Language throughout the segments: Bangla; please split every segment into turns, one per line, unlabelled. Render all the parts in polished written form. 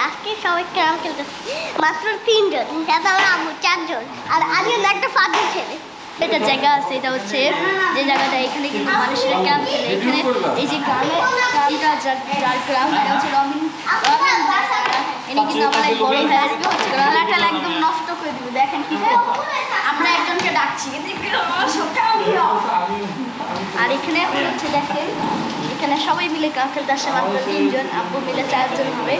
আজকে সবাই ক্যারাম খেলতেছে মাত্র 3 জন এটা আমরা আম্মু 4 জন আর আরিয়ান একটা ফাদার ছেলে এটা জায়গা আছে এটা হচ্ছে যে জায়গাটা এখানে কিন্তু মানুষের ক্যাম্প খেলে এখানে এই যে গ্রামটা যার গ্রাম এটা হচ্ছে রমিন এনে কিন্তু আমাদের বড় হয়ে আসবে হচ্ছে গ্রামটা একদম নষ্ট করে দিবে দেখেন কি আমরা একজনকে ডাকছি আর এখানে হচ্ছে দেখেন এখানে সবাই মিলে ক্যাম্প খেলতে আসে মাত্র 3 জন আব্বু মিলে 4 জন হবে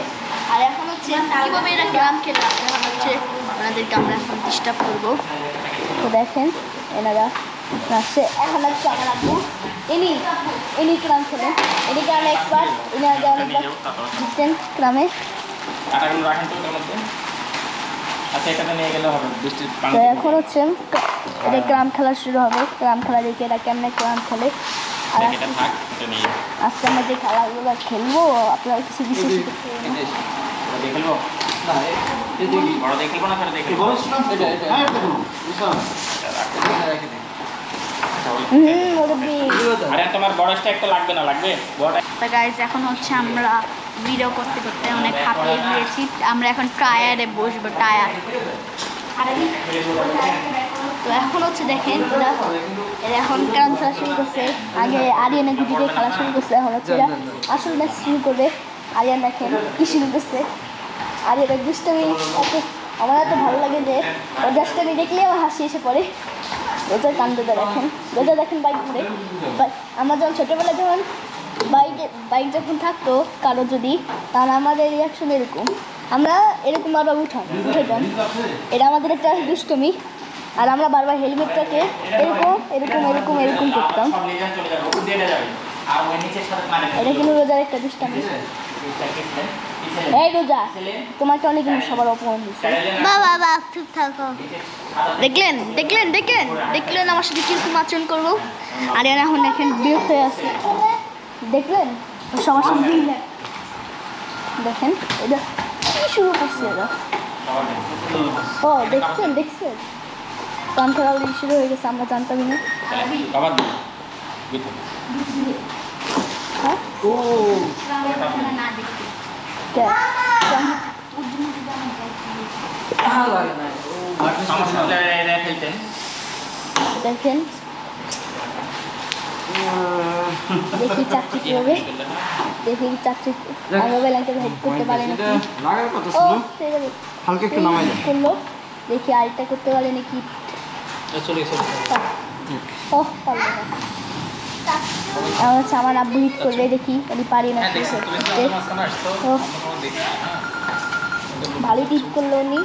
আর এখন হচ্ছে কীভাবে এরা ক্যাম্প খেলে এখন হচ্ছে ওনাদেরকে আমরা এখন ডিস্টার্ব করবো তো দেখেন এনারা আসছে এখন হচ্ছে আমার আব্বু ইনি ক্রাম খেলেন এনি ক্রামে এক্সপার্ট ইনি আগে অনেকবার জিততেন ক্রামে তো এখন হচ্ছে এটা ক্রাম খেলা শুরু হবে ক্রাম খেলা দেখে এরা কেমনে ক্রাম খেলে আর আজকে আমরা যে খেলাগুলো খেলবো আপনারা কিছু বিশেষ এখন হচ্ছে আমরা ভিডিও করতে করতে অনেক হাঁপিয়ে গিয়েছি আমরা এখন টায়ারে বসবো টায়ার তো এখন হচ্ছে দেখেন এরা এখন ক্যারাম খেলা শুরু করছে আগে আরিয়ানা গুটিতে খেলা শুরু করছে এখন হচ্ছে এরা আসল ম্যাচ শুরু করবে আরিয়ান দেখেন কি শুরু করছে আরিয়ানা দুষ্টামি আমার এত ভালো লাগে যে ওর দুষ্টামি দেখলে আমার হাসি এসে পড়ে রোজার কাণ্ডটা দেখেন রোজা দেখেন বাইক ঘুরে আমরা যখন ছোটোবেলায় যখন বাইক যখন থাকতো কারো যদি তাহলে আমাদের রিয়াকশন এরকম আমরা এরকম বারবার উঠাতাম এটা আমাদের একটা দুষ্টমি আর আমরা বারবার হেলমেটটাকে এরকম এরকম এরকম এরকম করতাম এটা কিন্তু রোজার একটা দুষ্টামি এই রোজা তোমাকে অনেক সবার অপমান দিচ্ছে বাবা চুপ থাকো দেখলেন দেখলেন দেখলেন দেখলেন আমার সাথে কিরকম আচরণ করবো আর এখন এখন বিরক্ত হয়ে আছে দেখলেন সবার সাথে দেখেন এটা কি শুরু করছে এরা ও দেখছেন দেখছেন কান খেলা শুরু হয়ে গেছে আমরা জানতামই না দেখেন দেখি চাকরি কি হবে দেখি চাকরি বেলাকে হেল্প করতে পারে নাকি করলো দেখি আরেকটা করতে পারে নাকি আমার আব্বু হিট করবে দেখি উনি পারি না ভালো হিট করলো উনি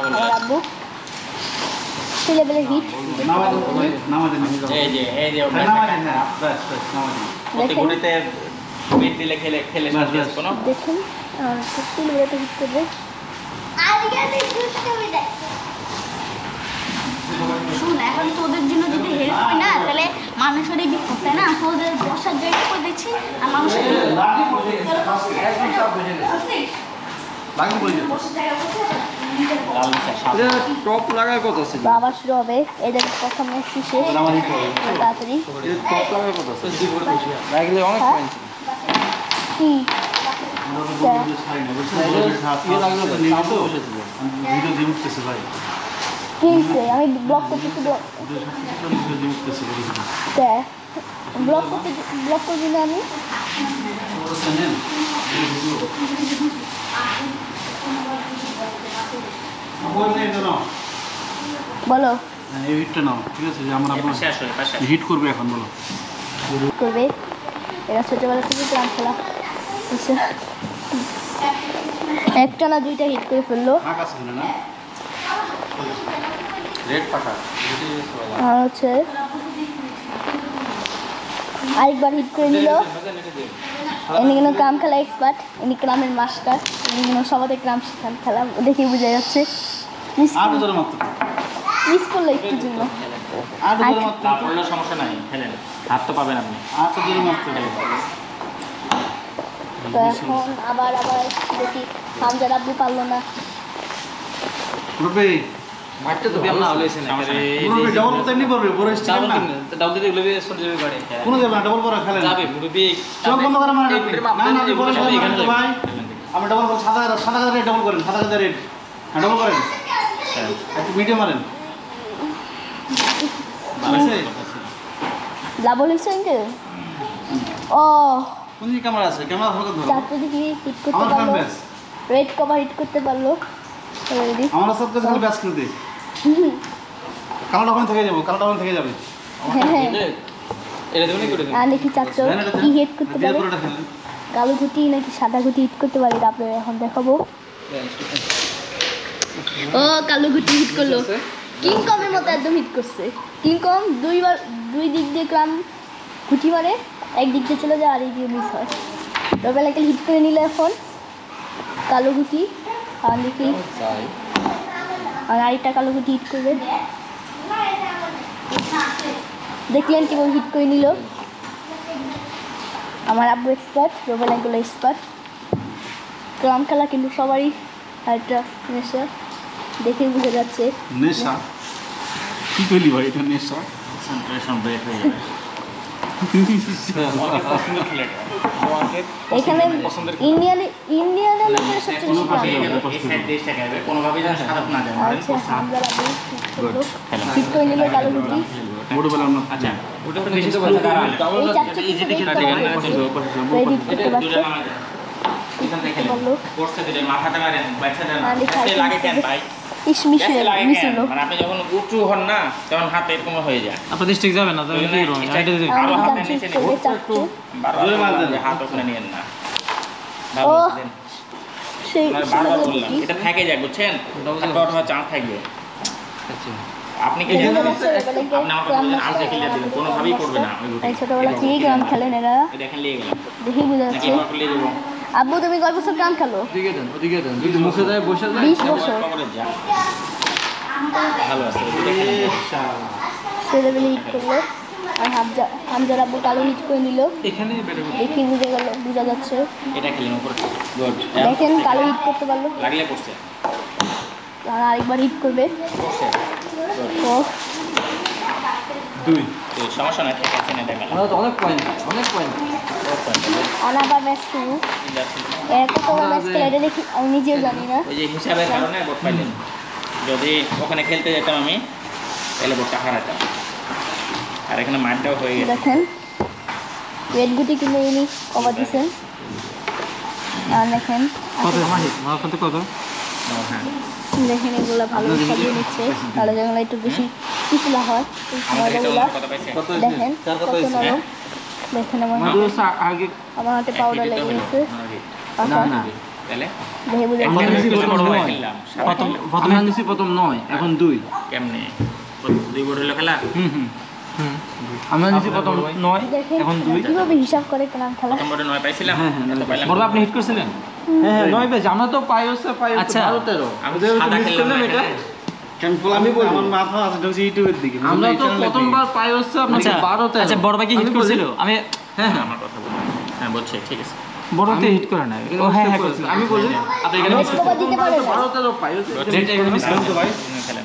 আমার আব্বু সেই লেভেলের হিট দেখুন সত্যি লেভেলটা হিট করবে শুন এখন তোদের জন্য যদি হেল্প হয় না তাহলে মানুষের এই বিপদ তাই না তোদের বসার জায়গা করে দিচ্ছি আর মানুষের আবার শুরু হবে এদের প্রথম ম্যাচটি শেষ তাড়াতাড়ি কি আমি ব্লক করতেছি ব্লক করবি না আমি বলো
হিট করবে এখন বলো
করবে এরা ছোটবেলা থেকে ক্রাম খেলা একটা না দুইটা হিট করে ফেললো আর হচ্ছে আরেকবার হিট করে নিল এনে কিন্তু ক্রাম খেলা এক্সপার্ট ইনি ক্রামের মাস্টার ইনি কিন্তু সবাতে ক্রাম শেখান খেলা দেখে বোঝা যাচ্ছে মিস করলো একটু জন্য
সমস্যা নাই খেলেন হাত তো পাবেন আপনি
তো এখন আবার দেখি হামজার আব্বু পারলো না
মারতে তো ব্যায়াম না হলে এসে না মুরবি ডাবল তো এমনি করবে বড় স্টিক না ডাবল দিতে গেলে চলে যাবে গাড়ি কোন যাবে না ডাবল করে খেলেন যাবে মুরবি চোখ বন্ধ করে মারা না না বলে এখানে ভাই
আমি ডবল বল সাদা কালার রেড ডবল করেন সাদা কালার রেড হ্যাঁ ডবল করেন একটু মিডিয়াম মারেন আছে
ডাবল হইছে আঙ্কেল ও
কোন দিকে ক্যামেরা আছে ক্যামেরা ভালো ধরো
চারটে দিকে হিট করতে
আমার
পারলো
ব্যাস
রেড কভার হিট করতে পারলো অলরেডি
আমার সব কাছে খালি ব্যাস করতে কালারটা ওখানে থেকে যাবো কালারটা ওখানে থেকে যাবে
হ্যাঁ
এটা দেবেন করে দেবেন
আর দেখি চাচ্ছ কি হিট করতে
দিয়ে
পারে
পুরোটা খেলেন
কালো গুটি নাকি সাদা গুটি হিট করতে পারে এটা আপনাদের এখন দেখাবো ও কালো গুটি হিট করলো কিংকমের মতো একদম হিট করছে কিংকম দুই দিক দিয়ে ক্রাম গুটি মারে এক দিক দিয়ে চলে যায় আর এই দিয়ে মিস হয় রবেলাকে হিট করে নিলে এখন কালো গুটি আর দেখি আর আরেকটা কালো গুটি হিট করবে দেখলেন কীভাবে হিট করে নিল আমার আব্বু এক্সপার্ট রোবেল আঙ্কেল এক্সপার্ট ক্রাম খেলা কিন্তু সবারই একটা নেশা দেখে বুঝে যাচ্ছে
নেশা কি কইলি ভাই এটা নেশা কনসেন্ট্রেশন ব্রেক হয়ে যাবে
এখানে ইন্ডিয়ান লোকের সবচেয়ে বেশি ক্রাম
কোনোভাবেই যেন খারাপ না যায়
আচ্ছা হামজার আব্বু হিট করে নিল কালো গুটি
মোড়ে বললাম না
আচ্ছা ওটা তো বেশি
এই চারটে রেডি করতে পারছে
এখান থেকে
বললো
কোর্সে দিলে মাথাটা মারেন বাইচা দেন
আর
এসে লাগে কেন ভাই
ইসমিশ
লাগে
মিছিল
কেন মানে আপনি যখন উঁচু হন না তখন হাত এরকম হয়ে যায়
আপনাদের ঠিক যাবে না তবে কি করবেন এটা দিতে
আরো
আমি
হাতে
কাছে
নিচে
করে
নিয়ে
চাচ্ছু
জোরে মার দেন।
হাত ওখানে নিয়েন না
ও
ভালো দেন
সেই
বারবার
সুন্দর
বললাম
গুটি
এটা থেকে যায় বুঝছেন একটা অথবা চান্স থাকবে আপনি কি
এখানে
জানেন
আছে ছোটবেলায়
আপনি আমাকে বললেন আলতে কিলে দিলেন কোনোভাবেই করবে না ওই
এই ছোটবেলা থেকেই গ্রাম খেলেন এরা
এই দেখেন লেগে গেলাম
দেখেই বোঝা
নাকি
যাচ্ছে
এবার লিয়ে দেবো
আব্বু তুমি কয় বছর গ্রাম খেলো
ওদিকে দেন যদি মুখে যায় বসে যায়
20 বছর
কবরে যা ভালো আছে এটা খেলেন
ছেলেবেলে হিট করলো আর হামজার আব্বু কালো হিট করে নিল
এখানে বেড়ে
দেখি বোঝা যাচ্ছে
এটা খেলেন উপরে গুড
দেখেন কালো হিট করতে পারলো
লাগলে পড়ছে
আর আরেকবার হিট করবে
পড়ছে
ও
দুই
তো সমস্যা নাই ঠিক আছে না দেখা
আমরা তো অনেক পয়েন্ট
আনাবার ম্যাচ শুরু কতবার ম্যাচ খেলে এটা দেখি আমি নিজেও জানি না
ওই যে হিসাবের কারণে ভোট পাইলেন যদি ওখানে খেলতে যেতাম আমি তাহলে ভোটটা হারাতাম আর এখানে মাঠটাও হয়ে গেছে
দেখেন রেড গুটি কিন্তু ইনি কভার দিচ্ছেন আর দেখেন
কত মাহিত মাঝখান থেকে কত
হ্যাঁ
দেখেন এগুলো ভালো সাজিয়ে নিচ্ছে তাহলে যেগুলো একটু বেশি পিছলা হয় এই
আমাদের এটা
সময়গুলো
কত পাইছে
কত
দেখেন
চার কত
কত
হয়েছে
নরম দেখেন আমার
মাদুর
হাতে
আগে
আমার হাতে পাউডার লেগে গেছে
না না
তাহলে
দেখে বুঝে
আমরা নিছি
একটু
প্রথম
বড় হয়ে
নয়
খেললাম
প্রথমে নিছি প্রথম 9 এখন 2
কেমনে দুই বোর্ড হলো খেলা
আমরা নিছি প্রথম 9
দেখেন
এখন 2
কিভাবে হিসাব করে কেনাম খেলা
প্রথম বোর্ডে 9 পাইছিলাম এত পাইলাম
বড় আপনি হিট করছিলেন হ্যাঁ 9 পেজ আমরা তো পাই হচ্ছে 12 13
আমি সাদা খেললাম না এটা
আমি বলবো আমার মাথা আছে ঢুকছে ইউটিউবের দিকে
আমরা তো প্রথমবার পাই হচ্ছে আপনার 12 13
আচ্ছা বড় ভাই কি হিট করছিল আমি
হ্যাঁ
আমার কথা বলুন হ্যাঁ বলছে ঠিক আছে
বড়তে হিট করে না
ও হ্যাঁ হ্যাঁ করছিল
আমি বলি
আপনি এখানে
রেড কভার দিতে পারে না
12 13 পাই হচ্ছে
রেড এখানে মিস করতে ভাই
খেলেন